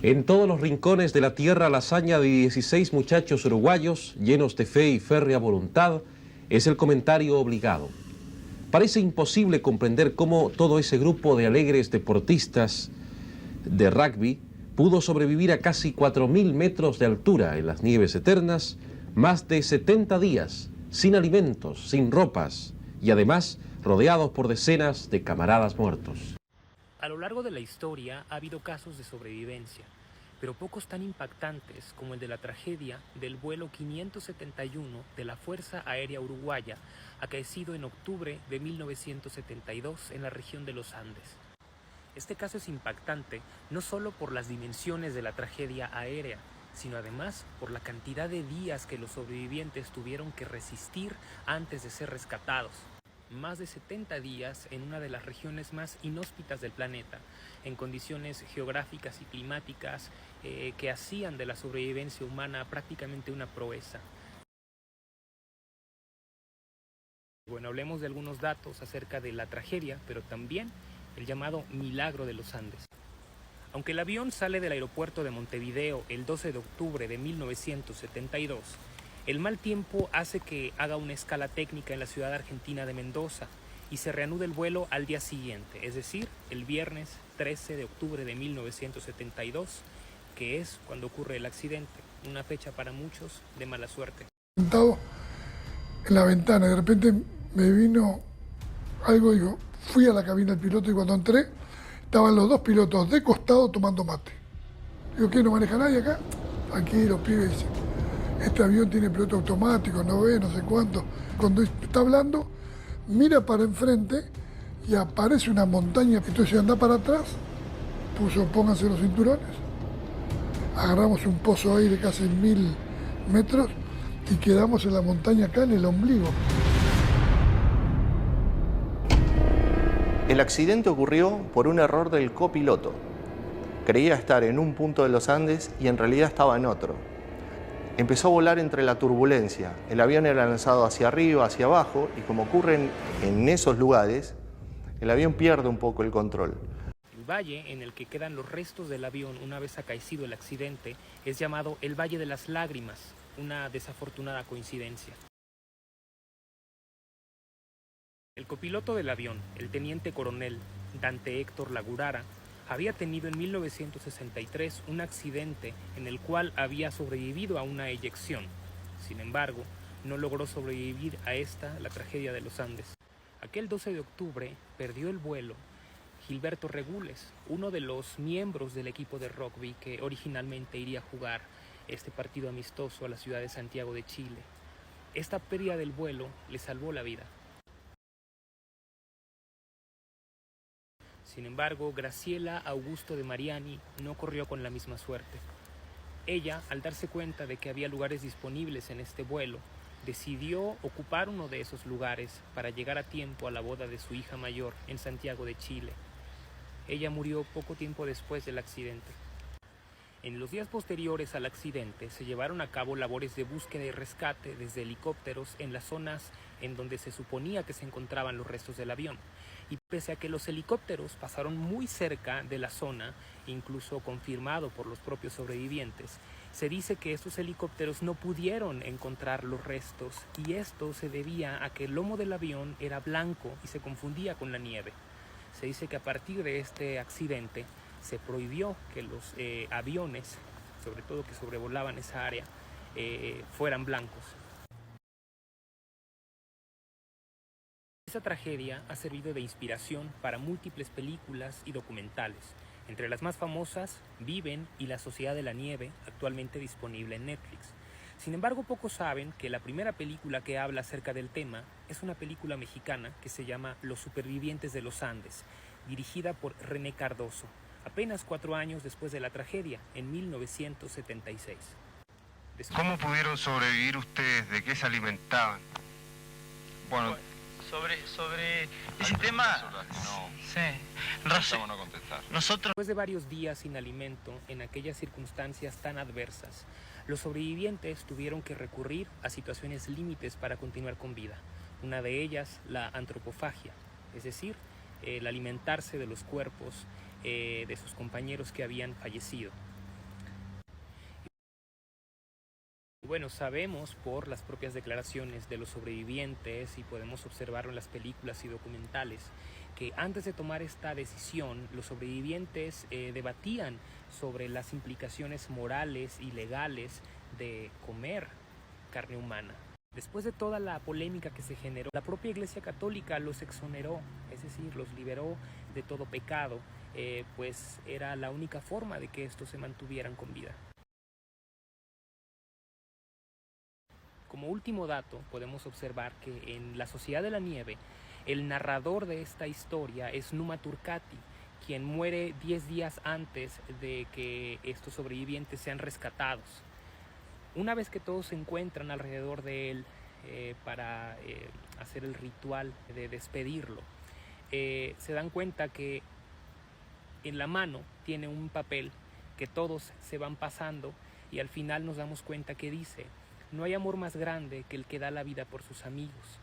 En todos los rincones de la tierra, la hazaña de 16 muchachos uruguayos, llenos de fe y férrea voluntad, es el comentario obligado. Parece imposible comprender cómo todo ese grupo de alegres deportistas de rugby pudo sobrevivir a casi 4.000 metros de altura en las nieves eternas, más de 70 días, sin alimentos, sin ropas y además rodeados por decenas de camaradas muertos. A lo largo de la historia ha habido casos de sobrevivencia, pero pocos tan impactantes como el de la tragedia del vuelo 571 de la Fuerza Aérea Uruguaya, acaecido en octubre de 1972 en la región de los Andes. Este caso es impactante no solo por las dimensiones de la tragedia aérea, sino además por la cantidad de días que los sobrevivientes tuvieron que resistir antes de ser rescatados. Más de 70 días en una de las regiones más inhóspitas del planeta, en condiciones geográficas y climáticas que hacían de la sobrevivencia humana prácticamente una proeza. Bueno, hablemos de algunos datos acerca de la tragedia, pero también el llamado Milagro de los Andes. Aunque el avión sale del aeropuerto de Montevideo el 12 de octubre de 1972, el mal tiempo hace que haga una escala técnica en la ciudad argentina de Mendoza y se reanuda el vuelo al día siguiente, es decir, el viernes 13 de octubre de 1972, que es cuando ocurre el accidente, una fecha para muchos de mala suerte. Sentado en la ventana, de repente me vino algo, digo, fui a la cabina del piloto y cuando entré, estaban los dos pilotos de costado tomando mate. Digo, ¿qué, no maneja nadie acá? Aquí los pibes dicen, este avión tiene piloto automático, no ve, no sé cuánto. Cuando está hablando, mira para enfrente y aparece una montaña. Entonces anda para atrás, pónganse los cinturones, agarramos un pozo ahí de casi 1000 metros y quedamos en la montaña acá en el ombligo. El accidente ocurrió por un error del copiloto. Creía estar en un punto de los Andes y en realidad estaba en otro. Empezó a volar entre la turbulencia. El avión era lanzado hacia arriba, hacia abajo, y como ocurre en esos lugares, el avión pierde un poco el control. El valle en el que quedan los restos del avión una vez acaecido el accidente es llamado el Valle de las Lágrimas, una desafortunada coincidencia. El copiloto del avión, el teniente coronel Dante Héctor Lagurara, había tenido en 1963 un accidente en el cual había sobrevivido a una eyección. Sin embargo, no logró sobrevivir a la tragedia de los Andes. Aquel 12 de octubre perdió el vuelo Gilberto Regules, uno de los miembros del equipo de rugby que originalmente iría a jugar este partido amistoso a la ciudad de Santiago de Chile. Esta pérdida del vuelo le salvó la vida. Sin embargo, Graciela Augusto de Mariani no corrió con la misma suerte. Ella, al darse cuenta de que había lugares disponibles en este vuelo, decidió ocupar uno de esos lugares para llegar a tiempo a la boda de su hija mayor en Santiago de Chile. Ella murió poco tiempo después del accidente. En los días posteriores al accidente se llevaron a cabo labores de búsqueda y rescate desde helicópteros en las zonas en donde se suponía que se encontraban los restos del avión. Y pese a que los helicópteros pasaron muy cerca de la zona, incluso confirmado por los propios sobrevivientes, se dice que estos helicópteros no pudieron encontrar los restos y esto se debía a que el lomo del avión era blanco y se confundía con la nieve. Se dice que a partir de este accidente se prohibió que los aviones, sobre todo que sobrevolaban esa área, fueran blancos. Esta tragedia ha servido de inspiración para múltiples películas y documentales. Entre las más famosas, Viven y La Sociedad de la Nieve, actualmente disponible en Netflix. Sin embargo, pocos saben que la primera película que habla acerca del tema es una película mexicana que se llama Los Supervivientes de los Andes, dirigida por René Cardoso, apenas 4 años después de la tragedia, en 1976. ¿Cómo pudieron sobrevivir ustedes? ¿De qué se alimentaban? Bueno, sobre ese tema, No contestar. nosotros... Después de varios días sin alimento, en aquellas circunstancias tan adversas, los sobrevivientes tuvieron que recurrir a situaciones límites para continuar con vida. Una de ellas, la antropofagia, es decir, el alimentarse de los cuerpos de sus compañeros que habían fallecido. Bueno, sabemos por las propias declaraciones de los sobrevivientes y podemos observarlo en las películas y documentales que antes de tomar esta decisión los sobrevivientes debatían sobre las implicaciones morales y legales de comer carne humana. Después de toda la polémica que se generó, la propia Iglesia Católica los exoneró, es decir, los liberó de todo pecado, pues era la única forma de que estos se mantuvieran con vida. Como último dato, podemos observar que en La Sociedad de la Nieve, el narrador de esta historia es Numa Turcati, quien muere 10 días antes de que estos sobrevivientes sean rescatados. Una vez que todos se encuentran alrededor de él para hacer el ritual de despedirlo, se dan cuenta que en la mano tiene un papel que todos se van pasando y al final nos damos cuenta que dice: no hay amor más grande que el que da la vida por sus amigos.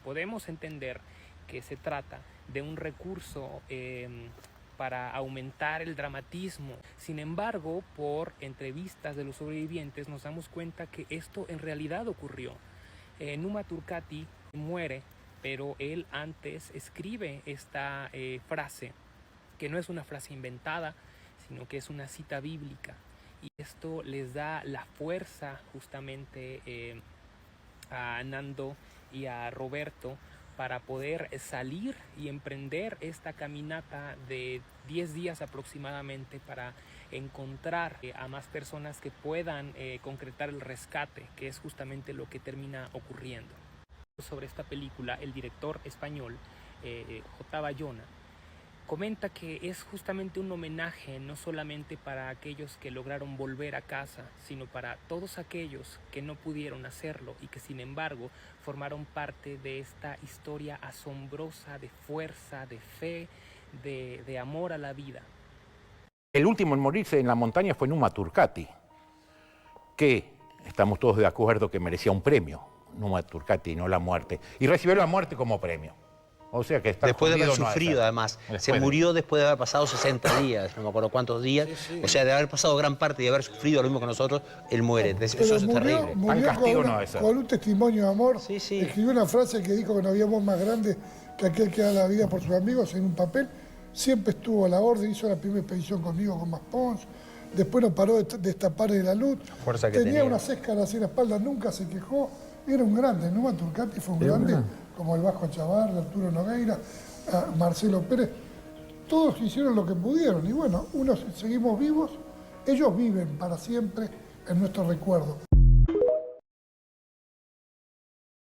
Podemos entender que se trata de un recurso para aumentar el dramatismo. Sin embargo, por entrevistas de los sobrevivientes nos damos cuenta que esto en realidad ocurrió. Numa Turcati muere, pero él antes escribe esta frase, que no es una frase inventada, sino que es una cita bíblica. Y esto les da la fuerza justamente a Nando y a Roberto para poder salir y emprender esta caminata de 10 días aproximadamente para encontrar a más personas que puedan concretar el rescate, que es justamente lo que termina ocurriendo. Sobre esta película, el director español J. Bayona comenta que es justamente un homenaje no solamente para aquellos que lograron volver a casa, sino para todos aquellos que no pudieron hacerlo y que sin embargo formaron parte de esta historia asombrosa de fuerza, de fe, de amor a la vida. El último en morirse en la montaña fue Numa Turcati, que estamos todos de acuerdo que merecía un premio, Numa Turcati, no la muerte, y recibió la muerte como premio. O sea que está después de haber no sufrido, además. Se murió después de haber pasado 60 días, no me acuerdo cuántos días. Sí, sí. O sea, de haber pasado gran parte y de haber sufrido lo mismo que nosotros, él muere. Eso es terrible. Murió con un testimonio de amor. Sí, sí. Escribió una frase que dijo que no había amor más grande que aquel que da la vida por sus amigos en un papel. Siempre estuvo a la orden, hizo la primera expedición conmigo con Maspons. Después no paró de destapar de la luz. Tenía unas escalas en la espalda, nunca se quejó. Era un grande. Numa Turcati fue un grande. Como el Vasco Chavarri, Arturo Nogueira, Marcelo Pérez, todos hicieron lo que pudieron y bueno, unos seguimos vivos, ellos viven para siempre en nuestro recuerdo.